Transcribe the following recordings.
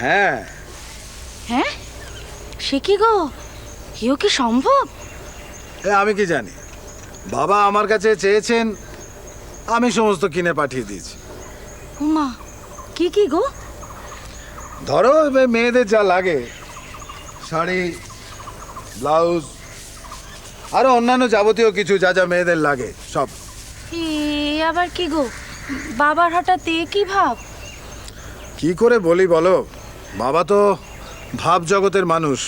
হ্যাঁ। হ্যাঁ, সে কি গো, কেউ কি সম্ভব? আমি কি জানি, বাবা আমার কাছে চেয়েছেন, আমি সমস্ত কিনে পাঠিয়ে দিয়েছি। উমা, কি কি গো? ধরো মেয়েদের যা লাগে, শাড়ি, ব্লাউজ, আরো অন্যান্য যাবতীয় কিছু যা যা মেয়েদের লাগে সব। এ আবার কি গো, বাবার হঠাৎ এ কি ভাব? কি করে বলি বলো, বাবা তো ভাব জগতের মানুষ,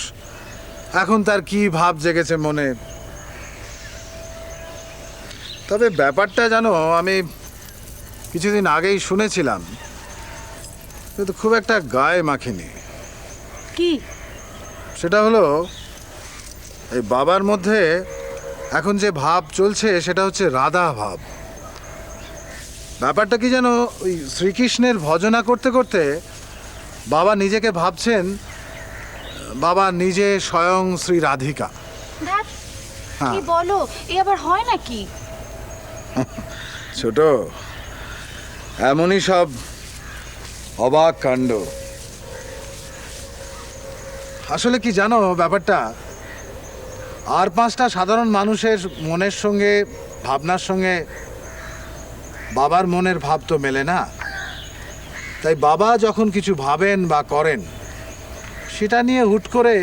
এখন তার কি ভাব জেগেছে মনে। তবে ব্যাপারটা জানো, আমি কিছুদিন আগেই শুনেছিলাম, কিন্তু খুব একটা গায়ে মাখিনি। কি? সেটা হলো, এই বাবার মধ্যে এখন যে ভাব চলছে সেটা হচ্ছে রাধা ভাব। ব্যাপারটা কি যেন, ওই শ্রীকৃষ্ণের ভজনা করতে করতে বাবা নিজেকে ভাবছেন বাবা নিজে স্বয়ং শ্রী রাধিকা। ধ্যাৎ, হ্যাঁ। কি বলো, এ আবার হয় নাকি? ছোট, এমনই সব অবাক কাণ্ড। আসলে কি জানো ব্যাপারটা, আর পাঁচটা সাধারণ মানুষের মনের সঙ্গে, ভাবনার সঙ্গে বাবার মনের ভাব তো মেলে না। তাই বাবা যখন কিছু ভাবেন বা করেন, সেটা নিয়ে হুট করে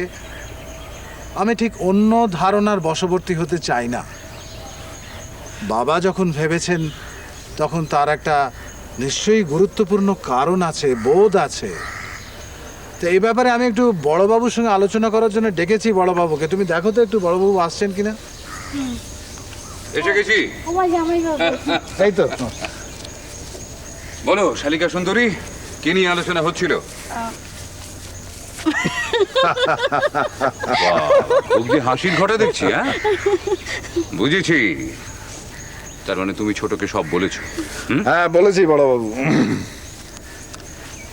আমি ঠিক অন্য ধারণার বশবর্তী হতে চাই না। বাবা যখন ভেবেছেন, তখন তার একটা নিশ্চয়ই গুরুত্বপূর্ণ কারণ আছে, বোধ আছে। তো এই ব্যাপারে আমি একটু বড়বাবুর সঙ্গে আলোচনা করার জন্য ডেকেছি বড়বাবুকে। তুমি দেখো তো একটু বড়বাবু আসছেন কিনা। এসে গেছি। তাই তো। বলো শালিকা সুন্দরী, কি নিয়ে আলোচনা হচ্ছিল? হাসির ঘটা দেখছি। হ্যাঁ, বুঝেছি। তার মানে তুমি ছোটকে সব বলেছো? হ্যাঁ বলেছি বড়বাবু।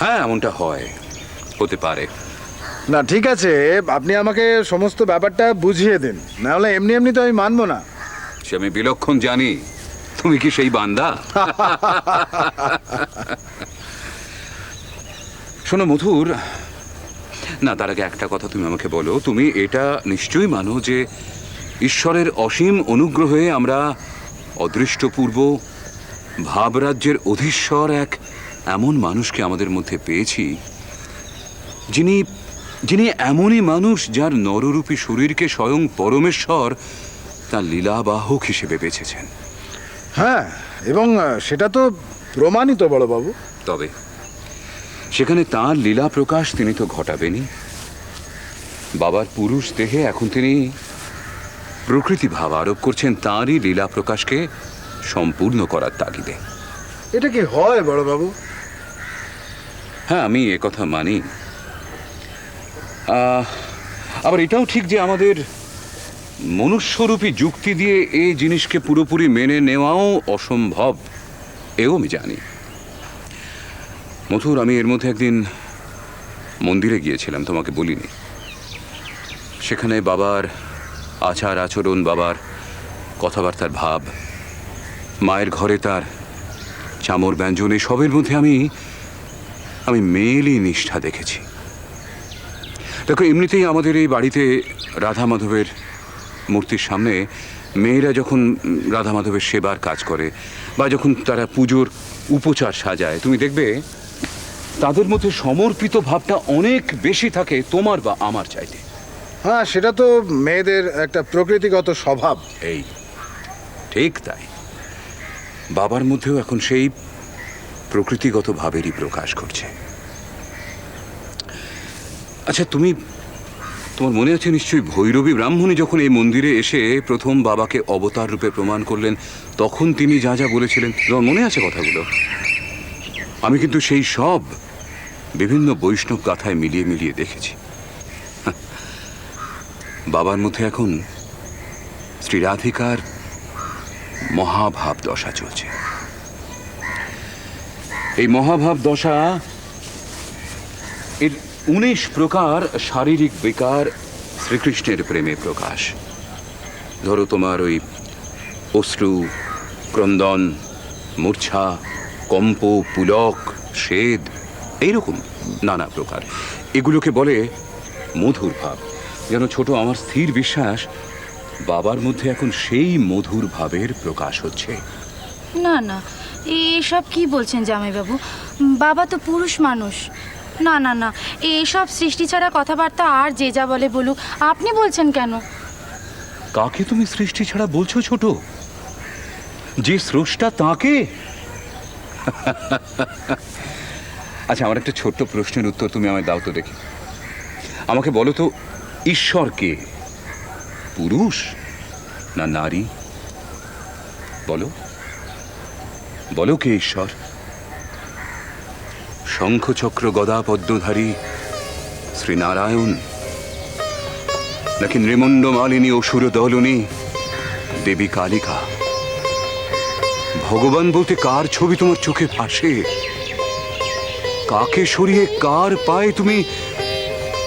হ্যাঁ, এমনটা হয়, হতে পারে। না ঠিক আছে, আপনি আমাকে সমস্ত ব্যাপারটা বুঝিয়ে দিন, নাহলে এমনি এমনি তো আমি মানবো না। সে আমি বিলক্ষণ জানি। তুমি কি সেই বান্দা? শোনো মধুর, না তার আগে একটা কথা তুমি আমাকে বলো, তুমি এটা নিশ্চয়ই মানো যে ঈশ্বরের অসীম অনুগ্রহে আমরা অদৃষ্টপূর্ব ভাবরাজ্যের অধীশ্বর এক এমন মানুষকে আমাদের মধ্যে পেয়েছি, যিনি যিনি এমনই মানুষ যার নররূপী শরীরকে স্বয়ং পরমেশ্বর তার লীলাবাহক হিসেবে বেছেছেন। হ্যাঁ, এবং সেটা তো প্রমাণিত বড়বাবু। তবে সেখানে তাঁর লীলা প্রকাশ তিনি তো ঘটাবেনই। বাবার পুরুষ দেহে এখন তিনি প্রকৃতি ভাব আরোপ করছেন তাঁরই লীলা প্রকাশকে সম্পূর্ণ করার তাগিদে। এটা কি হয় বড়বাবু? হ্যাঁ, আমি একথা মানি। আবার এটাও ঠিক যে আমাদের মনুষ্যরূপী যুক্তি দিয়ে এই জিনিসকে পুরোপুরি মেনে নেওয়াও অসম্ভব, এও আমি জানি। মথুর, আমি এর মধ্যে একদিন মন্দিরে গিয়েছিলাম, তোমাকে বলিনি। সেখানে বাবার আচার আচরণ, বাবার কথাবার্তার ভাব, মায়ের ঘরে তার চামর ব্যঞ্জন, সবের মধ্যে আমি মেয়েলি নিষ্ঠা দেখেছি। দেখো, এমনিতেই আমাদের এই বাড়িতে রাধা মাধবের মূর্তির সামনে মেয়েরা যখন রাধা মাধবের সেবার কাজ করে বা যখন তারা পুজোর উপচার সাজায়, তুমি দেখবে তাদের মধ্যে সমর্পিত ভাবটা অনেক বেশি থাকে তোমার বা আমার চাইতে। হ্যাঁ, সেটা তো মেয়েদের একটা প্রকৃতিগত স্বভাব। এই ঠিক তাই, বাবার মধ্যেও এখন সেই প্রকৃতিগত ভাবেরই প্রকাশ ঘটছে। আচ্ছা, তোমার মনে আছে নিশ্চয়ই ভৈরবী ব্রাহ্মণী যখন এই মন্দিরে এসে প্রথম বাবাকে অবতার রূপে প্রমাণ করলেন, তখন তিনি যা যা বলেছিলেন, তোমার মনে আছে কথাগুলো? আমি কিন্তু সেই সব বিভিন্ন বৈষ্ণব গাথায় মিলিয়ে মিলিয়ে দেখেছি। বাবার মধ্যে এখন শ্রী রাধিকার মহাভাব দশা চলছে। এই মহাভাব দশা এর 19 প্রকার শারীরিক বিকার শ্রীকৃষ্ণের প্রেমে প্রকাশ। ধরো তোমার ওই অশ্রু, ক্রন্দন, মূর্ছা, কম্প, পুলক, স্বেদ, এইরকম নানা প্রকার। এগুলোকে বলে মধুর ভাব। যেন ছোট, আমার স্থির বিশ্বাস বাবার মধ্যে এখন সেই মধুর ভাবের প্রকাশ হচ্ছে। না না, এসব কি বলছেন জামাইবাবু? বাবা তো পুরুষ মানুষ। না না না, এসব সৃষ্টি ছাড়া কথাবার্তা আর যে যা বলে বলুক, আপনি বলছেন কেন? কাকে তুমি সৃষ্টি ছাড়া বলছো ছোট? যে স্রষ্টা তাকে। আচ্ছা, আমার একটা ছোট্ট প্রশ্নের উত্তর তুমি আমায় দাও তো দেখি। আমাকে বলো তো, ঈশ্বর কে? পুরুষ না নারী? বলো বলো, কে ঈশ্বর? শঙ্খচক্র গদা পদ্মধারী শ্রীনারায়ণ, নাকি নৃমণ্ড মালিনী অসুর দলনী দেবী কালিকা? ভগবান বলতে কার ছবি তোমার চোখে ভাসে? কাকে সরিয়ে কার পায়ে তুমি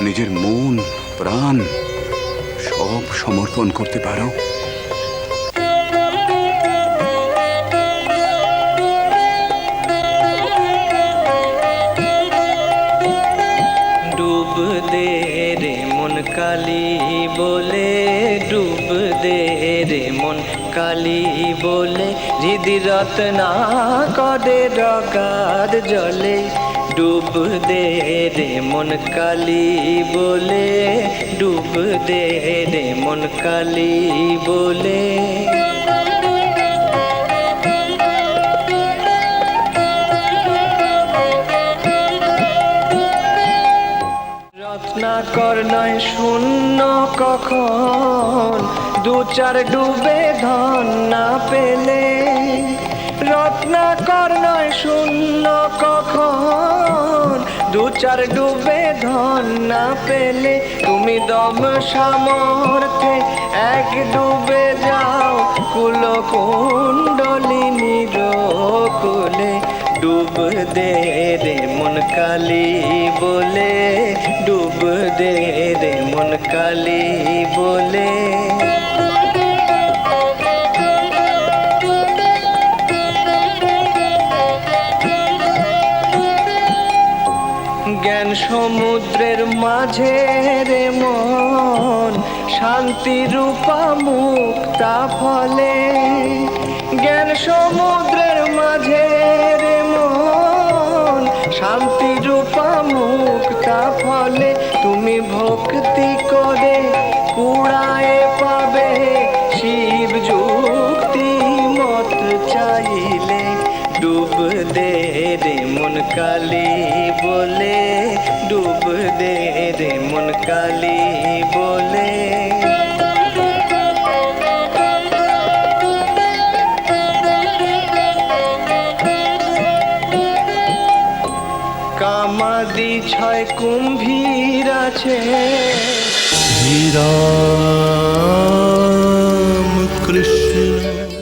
নিজের মন প্রাণ সব সমর্পণ করতে পারো? ডুব দে রে মন কালী বলে, ডুব দে রে মন কালী বলে, হৃদি রত্না করে রগাদ জলে। ডুব দে রে মন কালী বলে, ডুব দে রে মন কালী বলে। রত্নাকর নয় শূন্য কখন, দু চার ডুবে ধন না পেলে। রত্নাকর নয় শূন্য কখন, দু চার ডুবে ধন না পেলে। তুমি দম সামর্থ্যে এক ডুবে যাও কুল কুণ্ডলিনীর কুলে। ডুব দে রে মন কালী বলে, ডুব দে রে মন কালী বলে। জ্ঞান সমুদ্রের মাঝে রে মন, শান্তি রূপা মুক্তা ফলে। জ্ঞান সমুদ্রের মাঝে রে মন, শান্তি রূপা মুক্তা ফলে। তুমি ভক্তি করে কুড়ায় পাবে শিব যুক্তি মত চাইলে। ডুব দে রে মন কালী বলে, ডুব দে রে মন কালী বলে। কামাদি ছয় কুম্ভীর আছে, হীরা